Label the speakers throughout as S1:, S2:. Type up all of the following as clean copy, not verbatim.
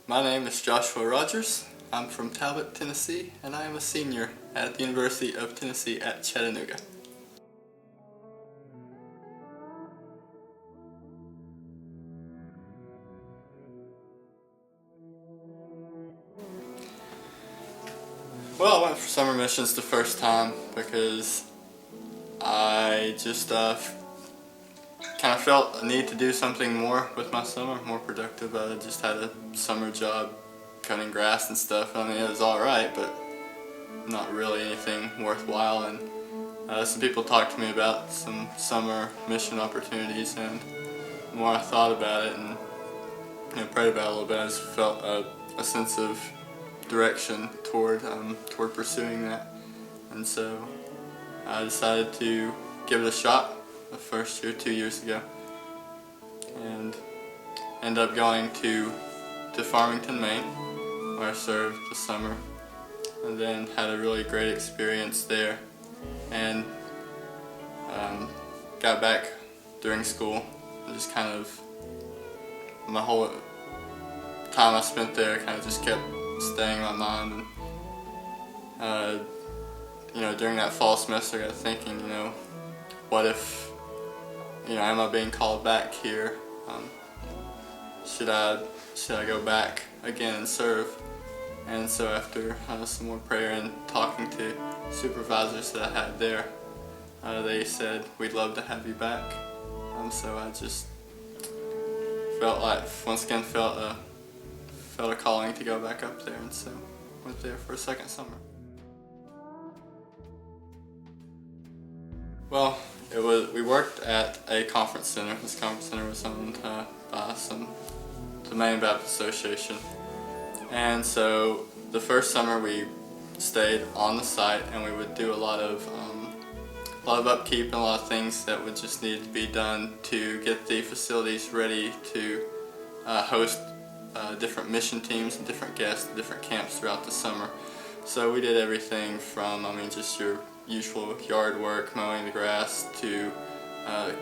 S1: My name is Joshua Rogers. I'm from Talbot, Tennessee, and I am a senior at the University of Tennessee at Chattanooga. Well, I went for summer missions the first time because I just kind of felt a need to do something more with my summer, more productive. I just had a summer job cutting grass and stuff. I mean, it was alright, but not really anything worthwhile. And some people talked to me about some summer mission opportunities, and the more I thought about it and prayed about it a little bit, I just felt a sense of direction toward pursuing that. And so I decided to give it a shot the first year, 2 years ago, and ended up going to Farmington, Maine, where I served the summer, and then had a really great experience there, and got back during school. Just kind of my whole time I spent there kind of just kept staying in my mind, and during that fall semester I got thinking, what if, am I being called back here? Should I go back again and serve? And so after some more prayer and talking to supervisors that I had there, they said, "We'd love to have you back." So I just felt a calling to go back up there, and so went there for a second summer. Well, we worked at a conference center. This conference center was owned by the Maine Baptist Association, and so the first summer we stayed on the site, and we would do a lot of upkeep and a lot of things that would just need to be done to get the facilities ready to host different mission teams and different guests, different camps throughout the summer. So we did everything from, just your usual yard work, mowing the grass, to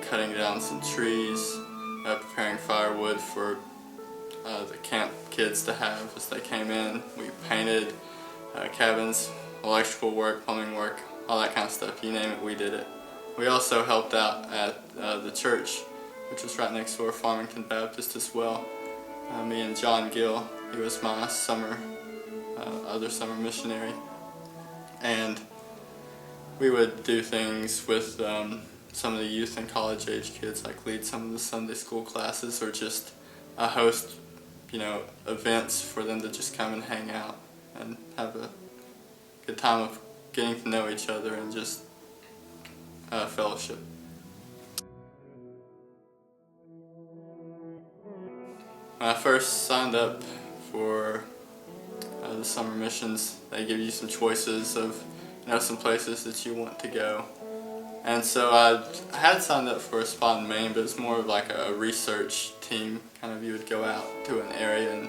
S1: cutting down some trees, preparing firewood for the camp kids to have as they came in. We painted cabins, electrical work, plumbing work, all that kind of stuff. You name it, we did it. We also helped out at the church, which was right next door, Farmington Baptist as well. Me and John Gill, he was my other summer missionary, and we would do things with some of the youth and college age kids, like lead some of the Sunday school classes, or just host events for them to just come and hang out and have a good time of getting to know each other and just fellowship. When I first signed up for the summer missions, they give you some choices of some places that you want to go. And so I had signed up for a spot in Maine, but it's more of like a research team. Kind of, you would go out to an area and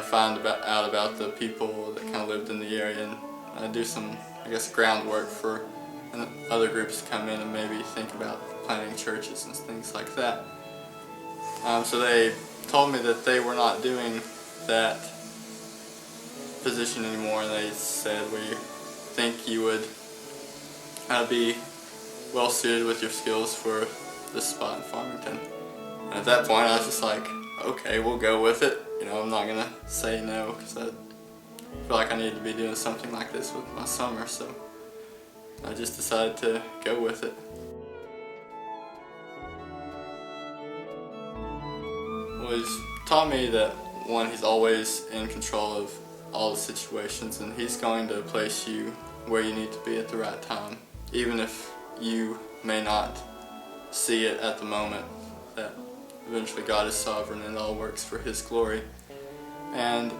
S1: find out about the people that kind of lived in the area, and do some, groundwork for other groups to come in and maybe think about planting churches and things like that. So they told me that they were not doing that position anymore, and they said, "We think you would be well suited with your skills for this spot in Farmington." And at that point I was just like, okay, we'll go with it. I'm not gonna say no, because I feel like I need to be doing something like this with my summer, so I just decided to go with it. Well, he's taught me that, one, he's always in control of all the situations, and he's going to place you where you need to be at the right time, even if you may not see it at the moment, that eventually God is sovereign and it all works for His glory. And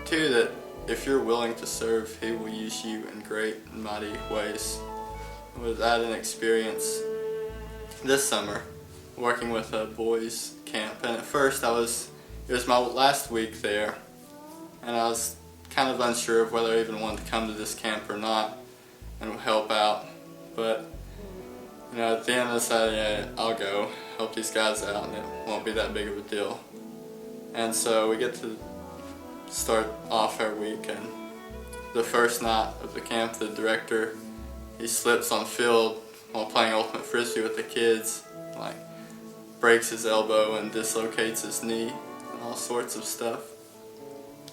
S1: two, that if you're willing to serve, He will use you in great and mighty ways. I had an experience this summer working with a boys camp, and at first it was my last week there, and I was kind of unsure of whether I even wanted to come to this camp or not and help out. But at the end I decided, yeah, I'll go help these guys out, and it won't be that big of a deal. And so we get to start off our week, and the first night of the camp, the director, he slips on field while playing ultimate frisbee with the kids, like breaks his elbow and dislocates his knee and all sorts of stuff.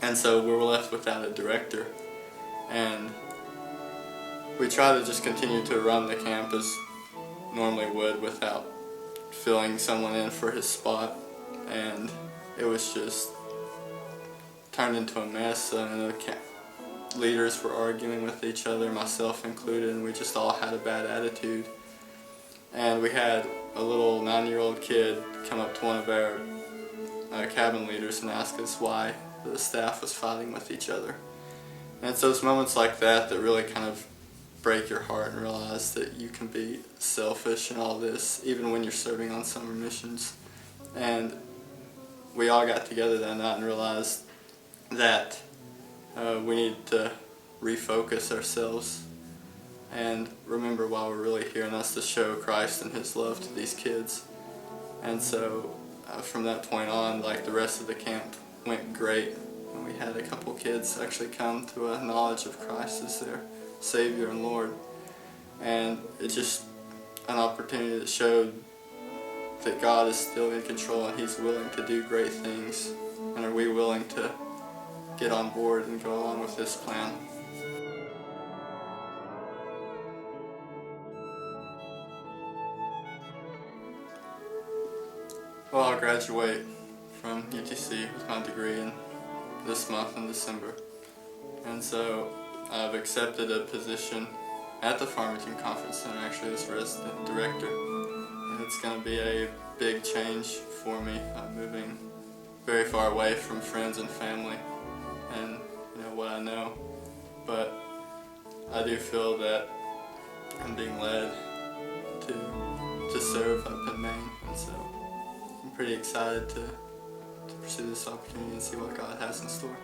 S1: And so we were left without a director, and we try to just continue to run the camp as normally would without filling someone in for his spot, and it was just turned into a mess. The camp leaders were arguing with each other, myself included, and we just all had a bad attitude. And we had a little 9-year-old kid come up to one of our cabin leaders and ask us why the staff was fighting with each other. And it's those moments like that that really kind of break your heart and realize that you can be selfish in all this, even when you're serving on summer missions. And we all got together that night and realized that we need to refocus ourselves and remember why we're really here, and that's to show Christ and His love to these kids. And so from that point on, like, the rest of the camp went great, and we had a couple kids actually come to a knowledge of Christ as their Savior and Lord. And it's just an opportunity that showed that God is still in control and He's willing to do great things. And are we willing to get on board and go along with this plan? Well, I'll graduate from UTC with my degree in this month in December. And so I've accepted a position at the Farmington Conference Center, actually as resident director. And it's going to be a big change for me. I'm moving very far away from friends and family and what I know. But I do feel that I'm being led to serve up in Maine, and so I'm pretty excited to pursue this opportunity and see what God has in store.